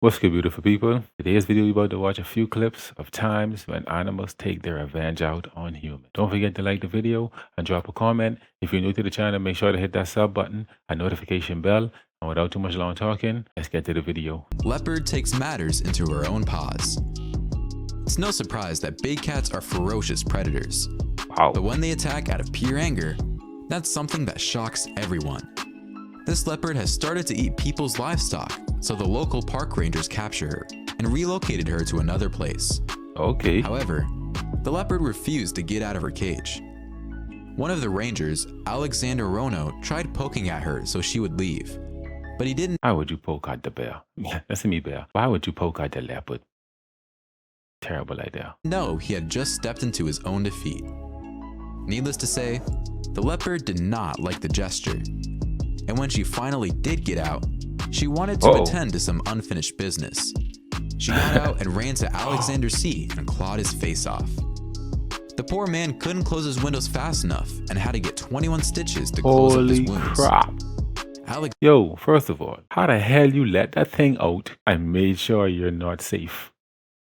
What's good, beautiful people? Today's video, we're about to watch a few clips of times when animals take their revenge out on humans. Don't forget to like the video and drop a comment. If you're new to the channel, make sure to hit that sub button and notification bell. And without too much long talking, let's get to the video. Leopard takes matters into her own paws. It's no surprise that big cats are ferocious predators. Wow. But when they attack out of pure anger, that's something that shocks everyone. This leopard has started to eat people's livestock, so the local park rangers captured her and relocated her to another place. Okay. However, the leopard refused to get out of her cage. One of the rangers, Alexander Rono, tried poking at her so she would leave, but he didn't. Why would you poke at the bear? That's me, bear. Why would you poke at the leopard? Terrible idea. know he had just stepped into his own defeat. Needless to say, the leopard did not like the gesture. And when she finally did get out, she wanted to attend to some unfinished business. She got out and ran to Alexander's seat and clawed his face off. The poor man couldn't close his windows fast enough and had to get 21 stitches to close up his wounds. Crap. Yo, first of all, how the hell you let that thing out and made sure you're not safe?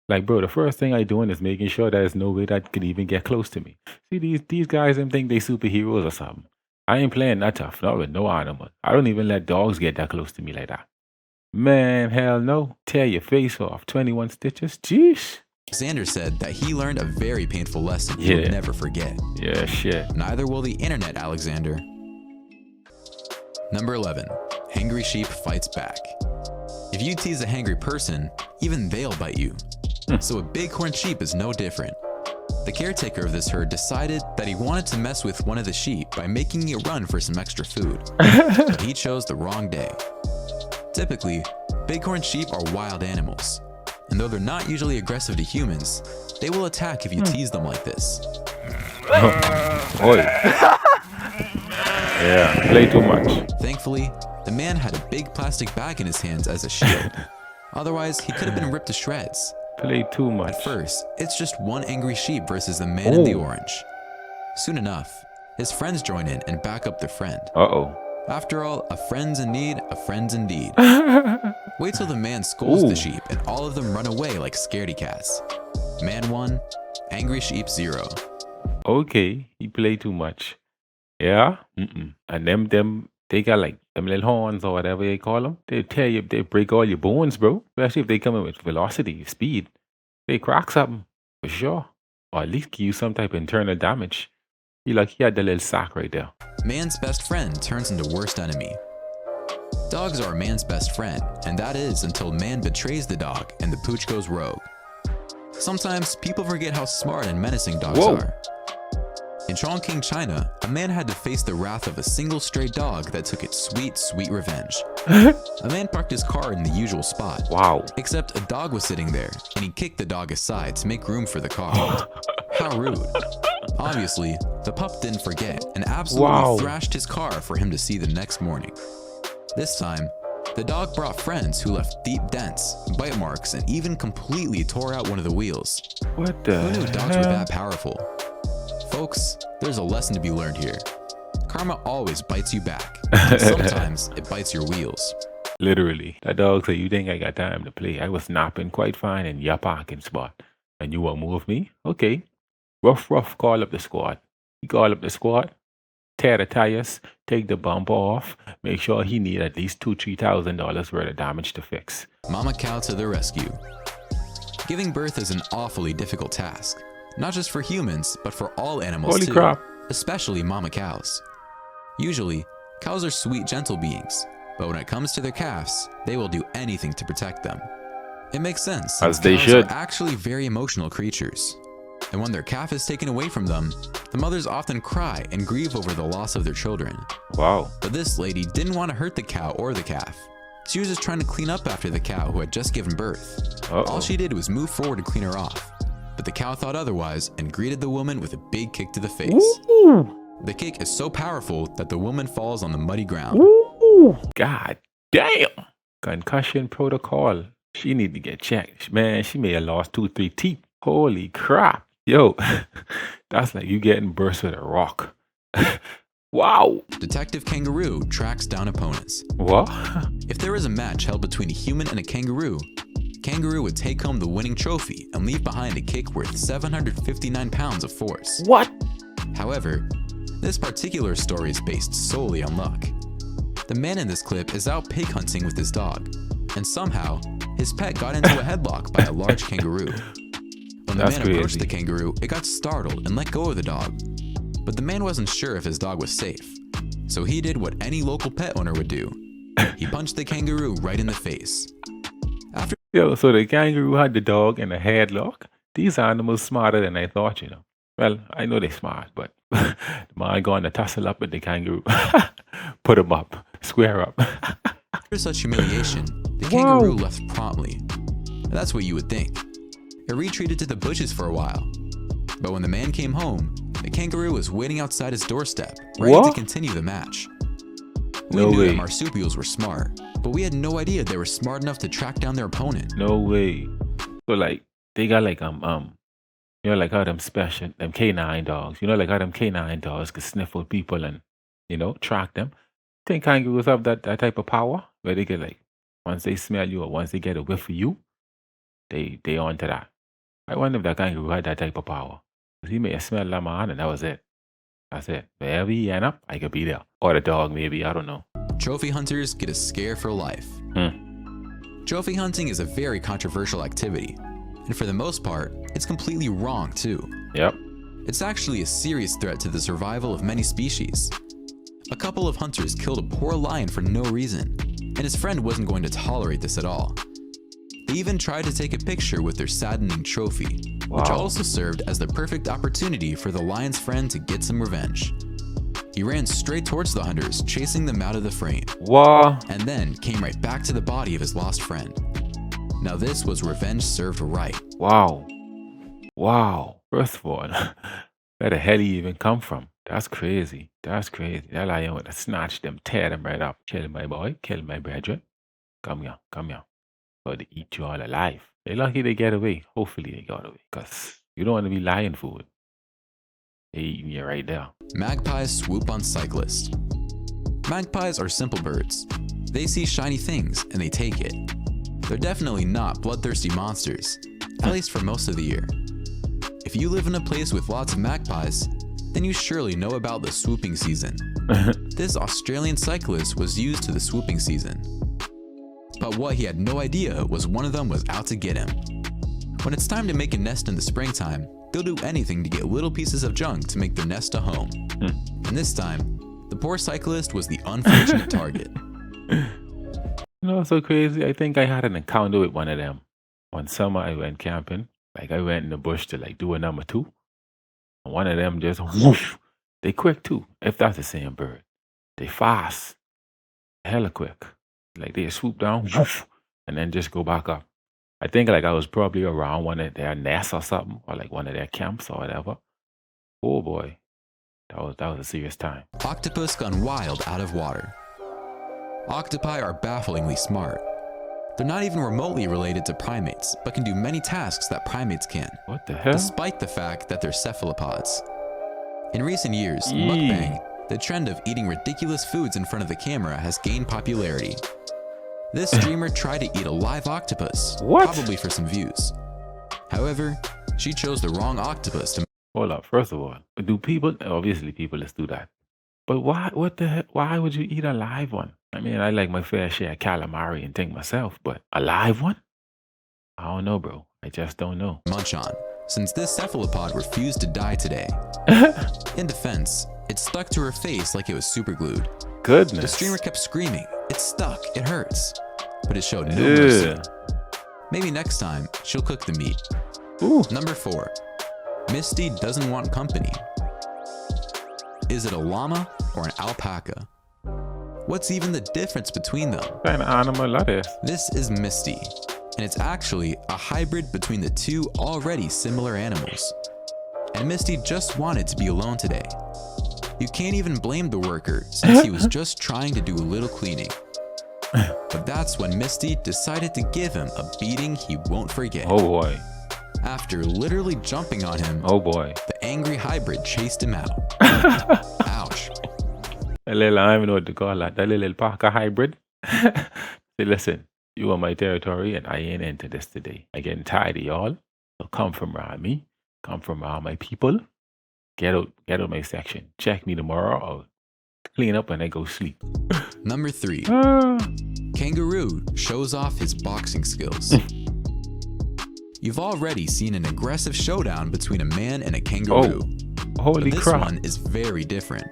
Like, bro, the first thing I doing is making sure there's no way that could even get close to me. See, these guys, them think they superheroes or something. I ain't playing that tough, not with no animal. I don't even let dogs get that close to me like that. Man, hell no. Tear your face off. 21 stitches? Jeez. Alexander said that he learned a very painful lesson he would never forget. Yeah, shit. Neither will the internet, Alexander. Number 11. Hangry sheep fights back. If you tease a hangry person, even they'll bite you. So a bighorn sheep is no different. The caretaker of this herd decided that he wanted to mess with one of the sheep by making it run for some extra food, but he chose the wrong day. Typically, bighorn sheep are wild animals, and though they're not usually aggressive to humans, they will attack if you tease them like this. Oi. Yeah, play too much. Thankfully, the man had a big plastic bag in his hands as a shield. Otherwise, he could have been ripped to shreds. Play too much. At first, it's just one angry sheep versus the man in the orange. Soon enough, his friends join in and back up their friend. After all, a friend's in need, a friend's indeed. Wait till the man scolds the sheep and all of them run away like scaredy cats. Man 1, angry sheep 0. Okay, he play too much. Yeah? And them, they got like them little horns or whatever they call them. They tear you, they break all your bones, bro. Especially if they come in with velocity, speed. They crack something, for sure. Or at least give you some type of internal damage. He had the little sack right there. Man's best friend turns into worst enemy. Dogs are a man's best friend, and that is until man betrays the dog and the pooch goes rogue. Sometimes people forget how smart and menacing dogs are. In Chongqing, China, a man had to face the wrath of a single stray dog that took its sweet, sweet revenge. A man parked his car in the usual spot. Except a dog was sitting there, and he kicked the dog aside to make room for the car. How rude. Obviously, the pup didn't forget and absolutely thrashed his car for him to see the next morning. This time, the dog brought friends who left deep dents, bite marks, and even completely tore out one of the wheels. What the Who knew dogs hell? were that powerful? Folks, there's a lesson to be learned here. Karma always bites you back, and sometimes it bites your wheels. Literally. That dog said, you think I got time to play? I was napping quite fine in your parking spot. And you won't move me? Okay. Rough, call up the squad. He call up the squad, tear the tires, take the bumper off, make sure he need at least $2,000-$3,000 worth of damage to fix. Mama cow to the rescue. Giving birth is an awfully difficult task. Not just for humans, but for all animals Holy too, crap. especially mama cows. Usually, cows are sweet, gentle beings, but when it comes to their calves, they will do anything to protect them. It makes sense, since As they cows should. are actually very emotional creatures. And when their calf is taken away from them, the mothers often cry and grieve over the loss of their children. Wow. But this lady didn't want to hurt the cow or the calf. She was just trying to clean up after the cow who had just given birth. All she did was move forward to clean her off. But the cow thought otherwise and greeted the woman with a big kick to the face. The kick is so powerful that the woman falls on the muddy ground. God damn. Concussion protocol. She need to get checked. Man, she may have lost 2-3 teeth. Holy crap. Yo, that's like you getting burst with a rock. Wow. Detective Kangaroo tracks down opponents. What? If there was a match held between a human and a kangaroo, kangaroo would take home the winning trophy and leave behind a kick worth 759 pounds of force. What? However, this particular story is based solely on luck. The man in this clip is out pig hunting with his dog, and somehow, his pet got into a headlock by a large kangaroo. When the man approached the kangaroo, it got startled and let go of the dog. But the man wasn't sure if his dog was safe, so he did what any local pet owner would do. He punched the kangaroo right in the face. Yo, so the kangaroo had the dog in a headlock? These animals smarter than I thought, you know. Well, I know they're smart, but the man going to tussle up with the kangaroo. Put him up. Square up. After such humiliation, the kangaroo left promptly. That's what you would think. It retreated to the bushes for a while. But when the man came home, the kangaroo was waiting outside his doorstep, ready to continue the match. We knew that marsupials were smart, but we had no idea they were smart enough to track down their opponent. No way. So like they got like you know, like how them canine dogs. You know, like how them canine dogs could sniffle people and, you know, track them. Think kangaroos have that type of power where they get like once they smell you or once they get a whiff of you, they on to that. I wonder if that kangaroo had that type of power. He may have smelled that man and that was it. That's it. Wherever he end up, I could be there. Or the dog, maybe. I don't know. Trophy hunters get a scare for life. Trophy hunting is a very controversial activity. And for the most part, it's completely wrong too. Yep. It's actually a serious threat to the survival of many species. A couple of hunters killed a poor lion for no reason, and his friend wasn't going to tolerate this at all. They even tried to take a picture with their saddening trophy, which also served as the perfect opportunity for the lion's friend to get some revenge. He ran straight towards the hunters, chasing them out of the frame. And then came right back to the body of his lost friend. Now this was revenge served right. Wow. First of all, where the hell he even come from? That's crazy. That lion would have snatched them, tear them right up. Kill my boy, kill my brethren. Come here. Or they eat you all alive. They're lucky they get away. Hopefully they got away. Because you don't want to be lion food. They eating you right there. Magpies swoop on cyclists. Magpies are simple birds. They see shiny things and they take it. They're definitely not bloodthirsty monsters, at least for most of the year. If you live in a place with lots of magpies, then you surely know about the swooping season. This Australian cyclist was used to the swooping season. But what he had no idea was one of them was out to get him. When it's time to make a nest in the springtime, they'll do anything to get little pieces of junk to make their nest a home. And this time, the poor cyclist was the unfortunate target. You know what's so crazy? I think I had an encounter with one of them. One summer I went camping. Like I went in the bush to like do a number 2. And one of them just whoosh. They quick too, if that's the same bird. They fast. Hella quick. Like they swoop down, whoosh, and then just go back up. I think like I was probably around one of their nests or something, or like one of their camps or whatever. Oh boy. That was a serious time. Octopus gone wild out of water. Octopi are bafflingly smart. They're not even remotely related to primates, but can do many tasks that primates can. What the hell? Despite the fact that they're cephalopods. In recent years, mukbang, the trend of eating ridiculous foods in front of the camera, has gained popularity. This streamer tried to eat a live octopus, probably for some views. However, she chose the wrong octopus to... Hold up, first of all, obviously people let's do that. But why would you eat a live one? I mean, I like my fair share of calamari and things myself, but a live one? I don't know, bro. I just don't know. Munch on, since this cephalopod refused to die today. In defense, it stuck to her face like it was superglued. Goodness. The streamer kept screaming, "It's stuck, it hurts." But it showed no mercy. Maybe next time, she'll cook the meat. Number 4. Misty doesn't want company. Is it a llama or an alpaca? What's even the difference between them? What kind of animal that is? This is Misty, and it's actually a hybrid between the two already similar animals. And Misty just wanted to be alone today. You can't even blame the worker since he was just trying to do a little cleaning. But that's when Misty decided to give him a beating he won't forget. Oh boy. After literally jumping on him, oh boy, the angry hybrid chased him out. Ouch. A little, I don't even know what to call that. That little Parker hybrid. Say, listen, you are my territory and I ain't into this today. I getting tired of y'all. So come from around me. Come from around my people. Get out my section. Check me tomorrow. I'll clean up and I go sleep. Number 3. Ah. Kangaroo shows off his boxing skills. You've already seen an aggressive showdown between a man and a kangaroo. Holy but this crap. one is very different.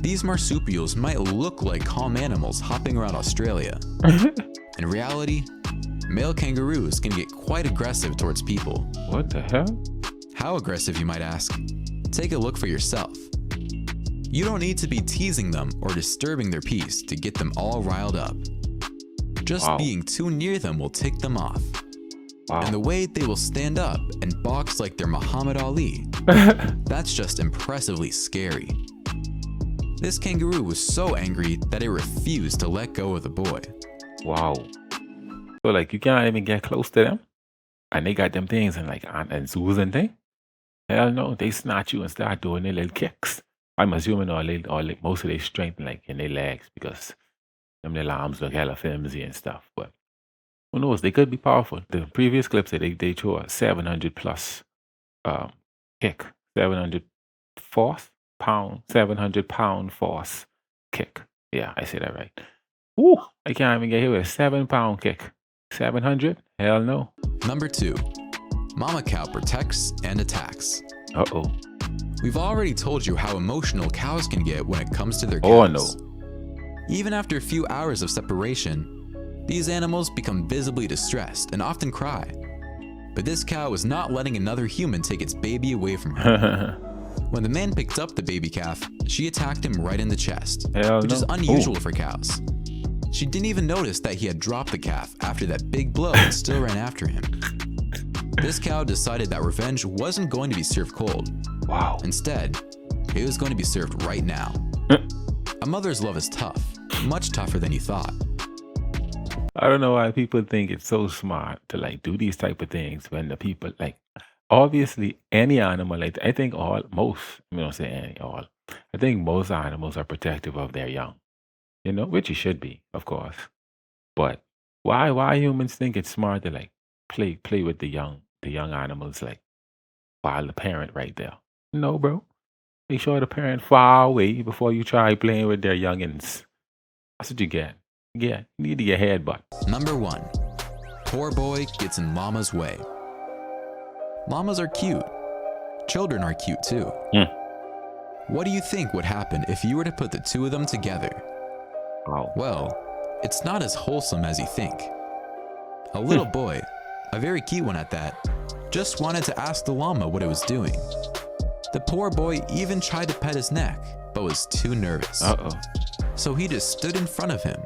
These marsupials might look like calm animals hopping around Australia. In reality, male kangaroos can get quite aggressive towards people. What the hell? How aggressive, you might ask? Take a look for yourself. You don't need to be teasing them or disturbing their peace to get them all riled up. Just Wow. being too near them will take them off. Wow. And the way they will stand up and box like they're Muhammad Ali, that's just impressively scary. This kangaroo was so angry that it refused to let go of the boy. Wow. So like you can't even get close to them? And they got them things and like and zoos and thing? Hell no, they snatch you and start doing their little kicks. I'm assuming most of their strength like in their legs because them little arms look hella flimsy and stuff. But who knows? They could be powerful. The previous clips that they threw a 700 plus kick, 700 force pound, 700-pound force kick. Yeah, I said that right. Ooh, I can't even get hit with a 7-pound kick. 700? Hell no. Number 2. Mama cow protects and attacks. Uh-oh. We've already told you how emotional cows can get when it comes to their Oh, calves. Even after a few hours of separation, these animals become visibly distressed and often cry. But this cow was not letting another human take its baby away from her. When the man picked up the baby calf, she attacked him right in the chest, Hell which is no. unusual for cows. She didn't even notice that he had dropped the calf after that big blow and still ran after him. This cow decided that revenge wasn't going to be served cold. Wow. Instead, it was going to be served right now. A mother's love is tough, much tougher than you thought. I don't know why people think it's so smart to like do these type of things when the people like obviously any animal like I think most I don't say any all I think most animals are protective of their young, which you should be, of course. But why humans think it's smart to like play with the young animals like while the parent right there? No, bro. Make sure the parent far away before you try playing with their youngins. That's what you get. Yeah, you need to get headbutt. Number 1. Poor boy gets in llama's way. Llamas are cute. Children are cute too. What do you think would happen if you were to put the two of them together? Wow. Well, it's not as wholesome as you think. A little boy, a very cute one at that, just wanted to ask the llama what it was doing. The poor boy even tried to pet his neck, but was too nervous. Uh-oh. So he just stood in front of him.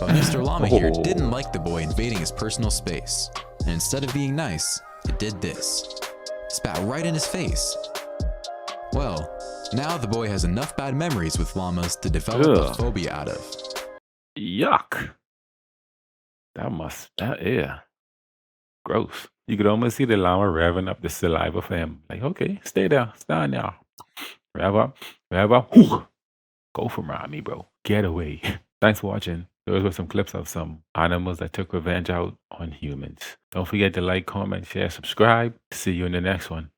But Mr. Llama here didn't like the boy invading his personal space, and instead of being nice, it did this. Spat right in his face. Well, now the boy has enough bad memories with llamas to develop a phobia out of. Yuck. Yeah. Gross. You could almost see the llama revving up the saliva for him. Like, okay, stay there, stand there. Rev up. Whew. Go from around me, bro. Get away. Thanks for watching. Those were some clips of some animals that took revenge out on humans. Don't forget to like, comment, share, subscribe. See you in the next one.